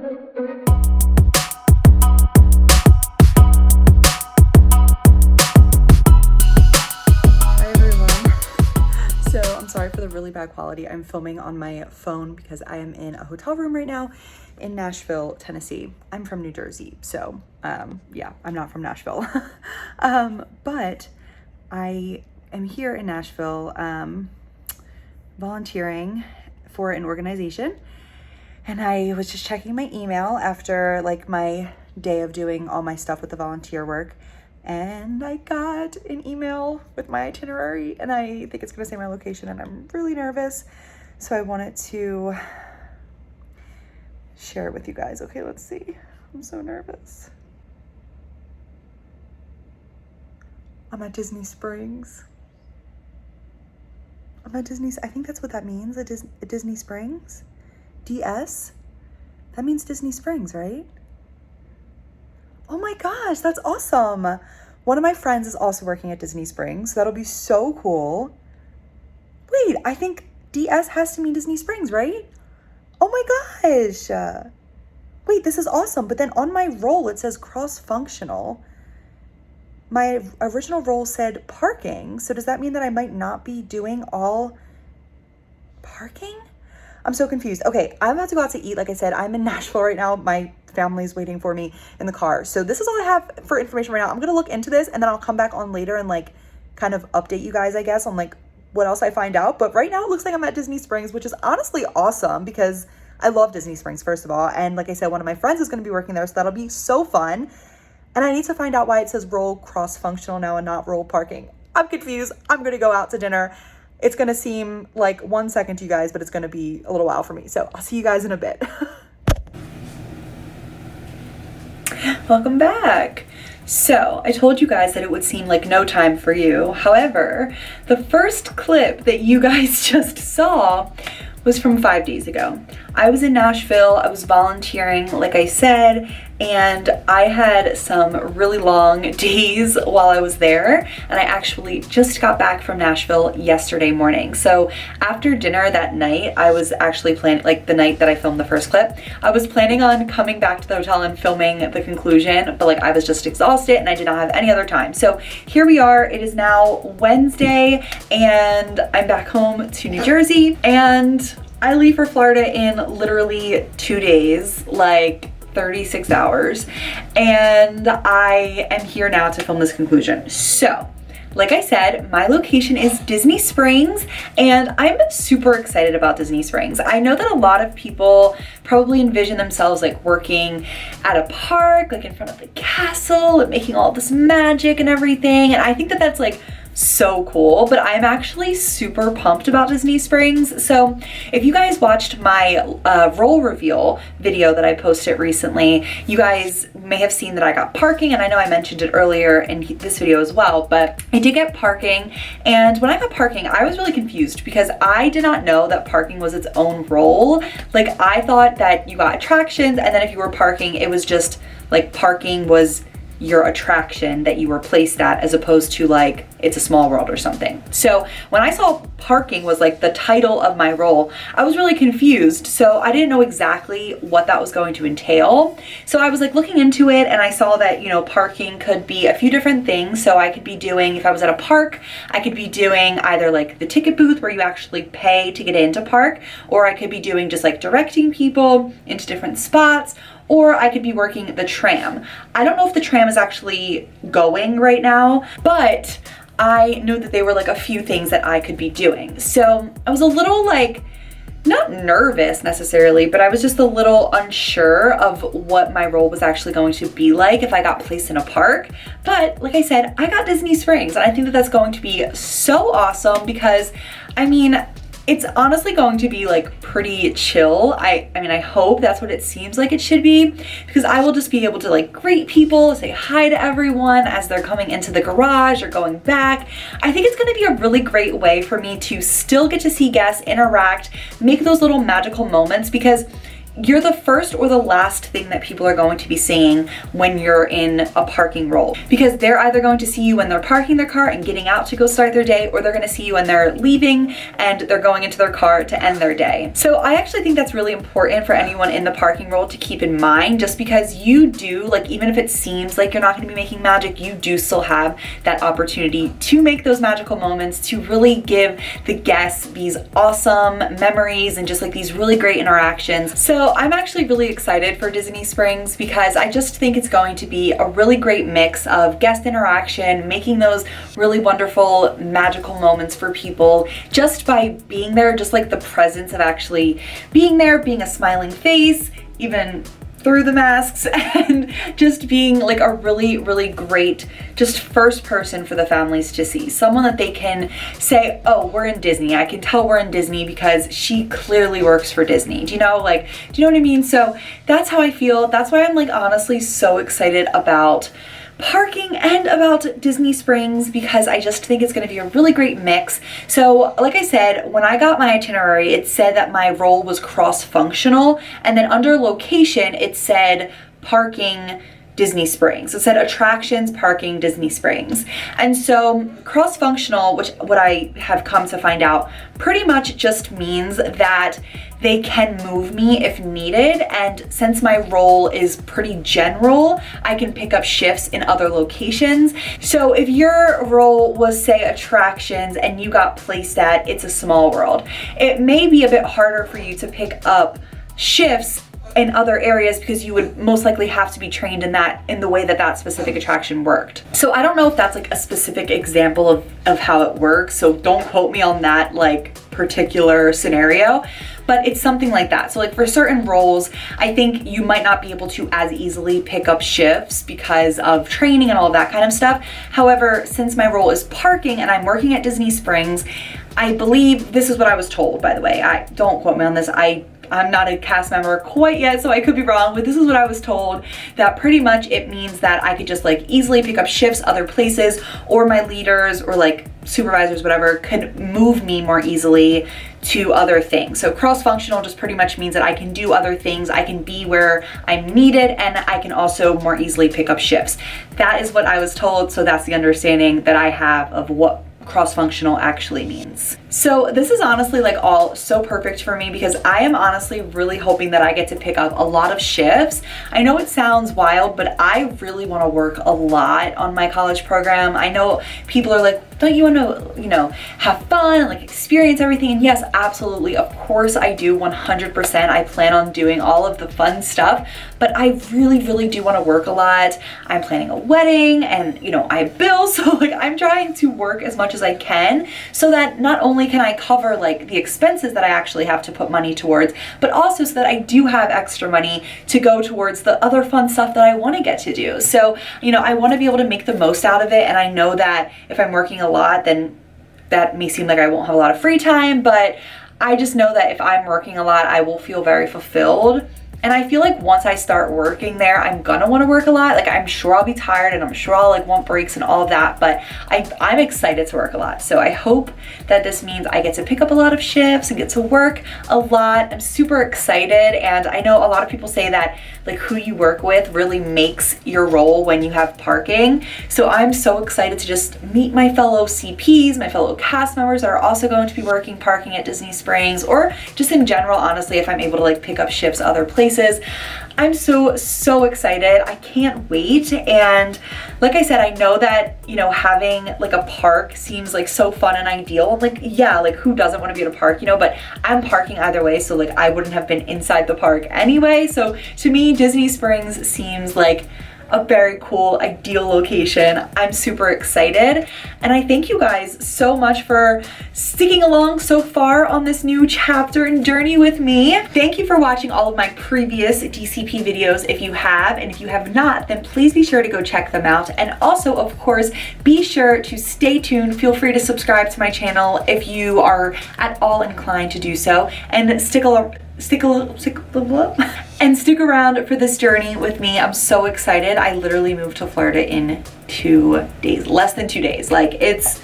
Sorry for the really bad quality. I'm filming on my phone because I am in a hotel room right now in Nashville, Tennessee. I'm from New Jersey, so yeah, I'm not from Nashville. But I am here in Nashville volunteering for an organization, and I was just checking my email after like my day of doing all my stuff with the volunteer work, and I got an email with my itinerary, and I think it's gonna say my location, and I'm really nervous. So I wanted to share it with you guys. Okay, let's see. I'm so nervous. I'm at Disney Springs. I think that's what that means, Disney Springs? DS? That means Disney Springs, right? Oh my gosh, that's awesome. One of my friends is also working at Disney Springs, so that'll be so cool. Wait, I think DS has to mean Disney Springs, right? Oh my gosh. Wait, this is awesome. But then on my role, it says cross-functional. My original role said parking. So does that mean that I might not be doing all parking? I'm so confused. Okay, I'm about to go out to eat. Like I said, I'm in Nashville right now. My family's waiting for me in the car. So this is all I have for information right now. I'm gonna look into this, and then I'll come back on later and like kind of update you guys, I guess, on like what else I find out. But right now it looks like I'm at Disney Springs, which is honestly awesome because I love Disney Springs, first of all. And like I said, one of my friends is gonna be working there, so that'll be so fun. And I need to find out why it says role cross-functional now and not role parking. I'm confused. I'm gonna go out to dinner. It's gonna seem like 1 second to you guys, but it's gonna be a little while for me. So I'll see you guys in a bit. Welcome back. So I told you guys that it would seem like no time for you. However, the first clip that you guys just saw was from 5 days ago. I was in Nashville, I was volunteering, like I said, and I had some really long days while I was there, and I actually just got back from Nashville yesterday morning. So after dinner that night, I was actually planning, like the night that I filmed the first clip, I was planning on coming back to the hotel and filming the conclusion, but like I was just exhausted and I did not have any other time. So here we are, it is now Wednesday, and I'm back home to New Jersey, and I leave for Florida in literally 2 days, like 36 hours, and I am here now to film this conclusion. So, like I said, my location is Disney Springs, and I'm super excited about Disney Springs. I know that a lot of people probably envision themselves like working at a park, like in front of the castle, and making all this magic and everything, and I think that that's like so cool, but I'm actually super pumped about Disney Springs. So if you guys watched my role reveal video that I posted recently, you guys may have seen that I got parking, and I know I mentioned it earlier in this video as well, but I did get parking. And when I got parking, I was really confused because I did not know that parking was its own role. Like I thought that you got attractions, and then if you were parking, it was just like parking was your attraction that you were placed at, as opposed to like It's a Small World or something. So when I saw parking was like the title of my role, I was really confused. So I didn't know exactly what that was going to entail. So I was like looking into it, and I saw that, you know, parking could be a few different things. So I could be doing, if I was at a park, I could be doing either like the ticket booth where you actually pay to get into park, or I could be doing just like directing people into different spots, or I could be working the tram. I don't know if the tram is actually going right now, but I knew that they were like a few things that I could be doing. So I was a little like, not nervous necessarily, but I was just a little unsure of what my role was actually going to be like if I got placed in a park. But like I said, I got Disney Springs, and I think that that's going to be so awesome because, I mean, it's honestly going to be like pretty chill. I mean, I hope that's what it seems like it should be, because I will just be able to like greet people, say hi to everyone as they're coming into the garage or going back. I think it's gonna be a really great way for me to still get to see guests, interact, make those little magical moments, because you're the first or the last thing that people are going to be seeing when you're in a parking role, because they're either going to see you when they're parking their car and getting out to go start their day, or they're going to see you when they're leaving and they're going into their car to end their day. So I actually think that's really important for anyone in the parking role to keep in mind, just because you do, like, even if it seems like you're not going to be making magic, you do still have that opportunity to make those magical moments, to really give the guests these awesome memories and just like these really great interactions. So I'm actually really excited for Disney Springs, because I just think it's going to be a really great mix of guest interaction, making those really wonderful magical moments for people just by being there, just like the presence of actually being there, being a smiling face, even through the masks, and just being like a really, really great just first person for the families to see. Someone that they can say, oh, we're in Disney. I can tell we're in Disney because she clearly works for Disney. Do you know what I mean? So that's how I feel. That's why I'm like honestly so excited about parking and about Disney Springs, because I just think it's going to be a really great mix. So like I said, when I got my itinerary, it said that my role was cross-functional, and then under location it said parking Disney Springs. It said attractions, parking, Disney Springs. And so cross-functional, which what I have come to find out, pretty much just means that they can move me if needed. And since my role is pretty general, I can pick up shifts in other locations. So if your role was, say, attractions and you got placed at It's a Small World, it may be a bit harder for you to pick up shifts in other areas, because you would most likely have to be trained in the way that that specific attraction worked. So I don't know if that's like a specific example of how it works, so don't quote me on that like particular scenario, but it's something like that. So like for certain roles, I think you might not be able to as easily pick up shifts because of training and all of that kind of stuff. However, since my role is parking and I'm working at Disney Springs, I believe, this is what I was told, by the way, don't quote me on this, I'm not a cast member quite yet, so I could be wrong, but this is what I was told, that pretty much it means that I could just like easily pick up shifts other places, or my leaders or like supervisors, whatever, could move me more easily to other things. So cross-functional just pretty much means that I can do other things, I can be where I'm needed, and I can also more easily pick up shifts. That is what I was told, so that's the understanding that I have of what cross-functional actually means. So this is honestly like all so perfect for me, because I am honestly really hoping that I get to pick up a lot of shifts. I know it sounds wild, but I really want to work a lot on my college program. I know people are like, don't you want to, have fun and like experience everything? And yes, absolutely. Of course I do, 100%. I plan on doing all of the fun stuff, but I really, really do want to work a lot. I'm planning a wedding and, I have bills. So like I'm trying to work as much as I can, so that not only can I cover like the expenses that I actually have to put money towards, but also so that I do have extra money to go towards the other fun stuff that I want to get to do. So, I want to be able to make the most out of it. And I know that if I'm working a lot, then that may seem like I won't have a lot of free time, but I just know that if I'm working a lot, I will feel very fulfilled. And I feel like once I start working there, I'm gonna want to work a lot. Like I'm sure I'll be tired and I'm sure I'll like want breaks and all of that, but I'm excited to work a lot. So I hope that this means I get to pick up a lot of shifts and get to work a lot. I'm super excited. And I know a lot of people say that like who you work with really makes your role when you have parking. So I'm so excited to just meet my fellow CPs, my fellow cast members that are also going to be working parking at Disney Springs, or just in general, honestly, if I'm able to like pick up shifts other places. I'm so excited. I can't wait. And like I said, I know that, having like a park seems like so fun and ideal. I'm like, yeah, like who doesn't want to be at a park, but I'm parking either way. So like I wouldn't have been inside the park anyway. So to me, Disney Springs seems like a very cool, ideal location. I'm super excited. And I thank you guys so much for sticking along so far on this new chapter and journey with me. Thank you for watching all of my previous DCP videos if you have, and if you have not, then please be sure to go check them out. And also, of course, be sure to stay tuned. Feel free to subscribe to my channel if you are at all inclined to do so, and stick around for this journey with me. I'm so excited. I literally moved to Florida in 2 days, less than 2 days. Like it's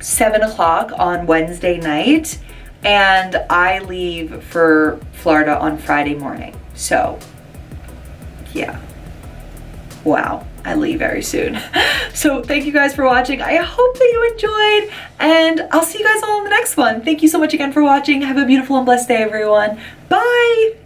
7 o'clock on Wednesday night, and I leave for Florida on Friday morning. So yeah, wow, I leave very soon. So thank you guys for watching. I hope that you enjoyed, and I'll see you guys all in the next one. Thank you so much again for watching. Have a beautiful and blessed day, everyone. Bye.